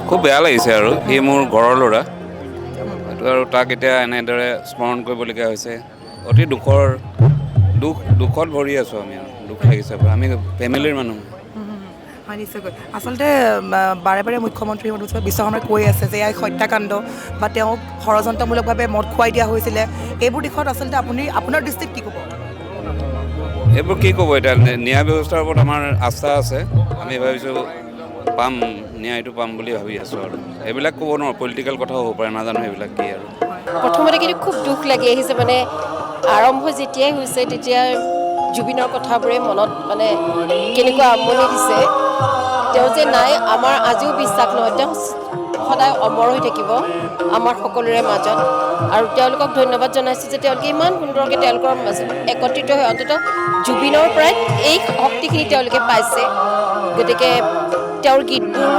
খুব বেয়া লাগিছে আৰু সি মোৰ ঘৰৰ ল'ৰা এইটো আৰু তাক এতিয়া এনেদৰে স্মৰণ কৰিবলগীয়া হৈছে অতি দুখত ভৰি আছোঁ আমি আৰু দুখ লাগিছে আমি ফেমিলিৰ মানুহ হয় নিশ্চয়কৈ আচলতে বাৰে বাৰে মুখ্যমন্ত্ৰী মহোদয় বিশ্বকৰ্মাই কৈ আছে যে এয়া হত্যাকাণ্ড বা তেওঁক ষড়যন্ত্ৰমূলকভাৱে মদ খুৱাই দিয়া হৈছিলে এইবোৰ দিশত আচলতে আপোনাৰ দৃষ্টিত কি ক'ব এইবোৰ কি ক'ব এতিয়া ন্যায় ব্যৱস্থাৰ ওপৰত আমাৰ আস্থা আছে আমি ভাবিছোঁ পাম ন্যায়টো পাম বুলি ভাবি আছোঁ আৰু এইবিলাক ক'ব নোৱাৰোঁ পলিটিকেল কথাও হ'ব পাৰে নাজানো সেইবিলাক কি আৰু প্ৰথমতে কিন্তু খুব দুখ লাগি আহিছে মানে আৰম্ভ যেতিয়াই হৈছে তেতিয়া জুবিনৰ কথাবোৰে মনত মানে কেনেকুৱা আমনি দিছে তেওঁ যে নাই আমাৰ আজিও বিশ্বাস নহয় তেওঁ সদায় অমৰ হৈ থাকিব আমাৰ সকলোৰে মাজত আৰু তেওঁলোকক ধন্যবাদ জনাইছোঁ যে তেওঁলোকে ইমান সুন্দৰকৈ তেওঁলোকৰ মাজত একত্ৰিত হৈ অন্ততঃ জুবিনৰ পৰাই এই শক্তিখিনি তেওঁলোকে পাইছে গতিকে তেওঁৰ গীতবোৰ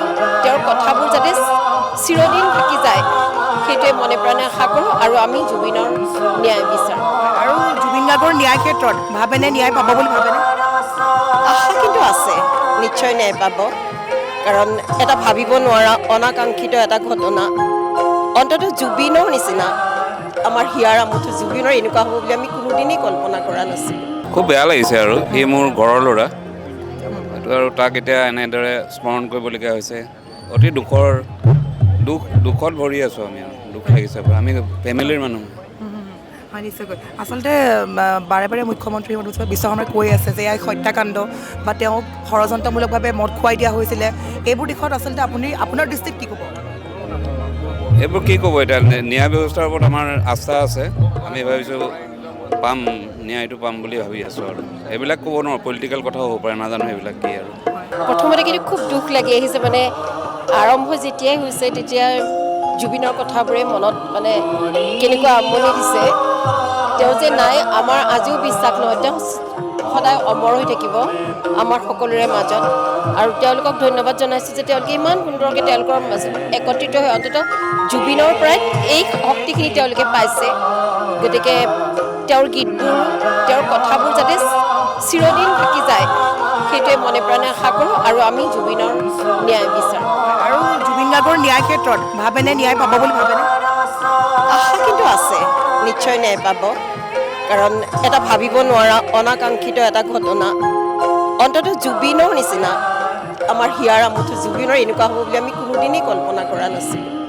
তেওঁৰ কথাবোৰ যাতে চিৰদিন থাকি যায় সেইটোৱে মনে প্ৰাণে আশা কৰোঁ আৰু আমি জুবিনৰ ন্যায় বিচাৰোঁ আৰু জুবিন গাৰ্গৰ ন্যায় ক্ষেত্ৰত ভাবেনে ন্যায় পাব বুলি ভাবেনে আশা কিন্তু আছে নিশ্চয় ন্যায় পাব কাৰণ এটা ভাবিব নোৱাৰা অনাকাংক্ষিত এটা ঘটনা অন্ততঃ জুবিনৰ নিচিনা আমাৰ হিয়াৰ আমঠু জুবিনৰ এনেকুৱা হ'ব বুলি আমি কোনোদিনেই কল্পনা কৰা নাছিলোঁ খুব বেয়া লাগিছে আৰু সি মোৰ ঘৰৰ ল'ৰা এইটো আৰু তাক এতিয়া এনেদৰে স্মৰণ কৰিবলগীয়া হৈছে অতি দুখত ভৰি আছোঁ আমি আৰু দুখ লাগিছে আমি ফেমিলিৰ মানুহ হয় নিশ্চয়কৈ আচলতে বাৰে বাৰে মুখ্যমন্ত্ৰী মহোদয় বিশ্বকৰ্মাই কৈ আছে যে এয়া হত্যাকাণ্ড বা তেওঁক ষড়যন্ত্ৰমূলকভাৱে মদ খুৱাই দিয়া হৈছিলে এইবোৰ দিশত আচলতে আপোনাৰ দৃষ্টিত কি ক'ব এইবোৰ কি ক'ব এতিয়া ন্যায় ব্যৱস্থাৰ ওপৰত আমাৰ আস্থা আছে আমি ভাবিছোঁ পাম ন্যায়টো পাম বুলি ভাবি আছোঁ আৰু এইবিলাক ক'ব নোৱাৰোঁ পলিটিকেল কথাও হ'ব পাৰে নাজানো সেইবিলাক কি আৰু প্ৰথমতে কিন্তু খুব দুখ লাগি আহিছে মানে আৰম্ভ যেতিয়াই হৈছে তেতিয়া জুবিনৰ কথাবোৰে মনত মানে কেনেকুৱা আমনি দিছে তেওঁ যে নাই আমাৰ আজিও বিশ্বাস নহয় তেওঁ সদায় অমৰ হৈ থাকিব আমাৰ সকলোৰে মাজত আৰু তেওঁলোকক ধন্যবাদ জনাইছোঁ যে তেওঁলোকে ইমান সুন্দৰকৈ তেওঁলোকৰ মাজত একত্ৰিত হৈ অন্ততঃ জুবিনৰ পৰাই এই শক্তিখিনি তেওঁলোকে পাইছে গতিকে তেওঁৰ গীতবোৰ তেওঁৰ কথাবোৰ যাতে চিৰদিন থাকি যায় সেইটোৱে মনে প্ৰাণে আশা কৰোঁ আৰু আমি জুবিনৰ ন্যায় বিচাৰোঁ আৰু জুবিন গাৰ্গৰ ন্যায় ক্ষেত্ৰত ভাবেনে ন্যায় পাব বুলি ভাবেনে আশা কিন্তু আছে নিশ্চয় ন্যায় পাব কাৰণ এটা ভাবিব নোৱাৰা অনাকাংক্ষিত এটা ঘটনা অন্ততঃ জুবিনৰ নিচিনা আমাৰ হিয়াৰ আমঠু জুবিনৰ এনেকুৱা হ'ব বুলি আমি কোনোদিনেই কল্পনা কৰা নাছিলোঁ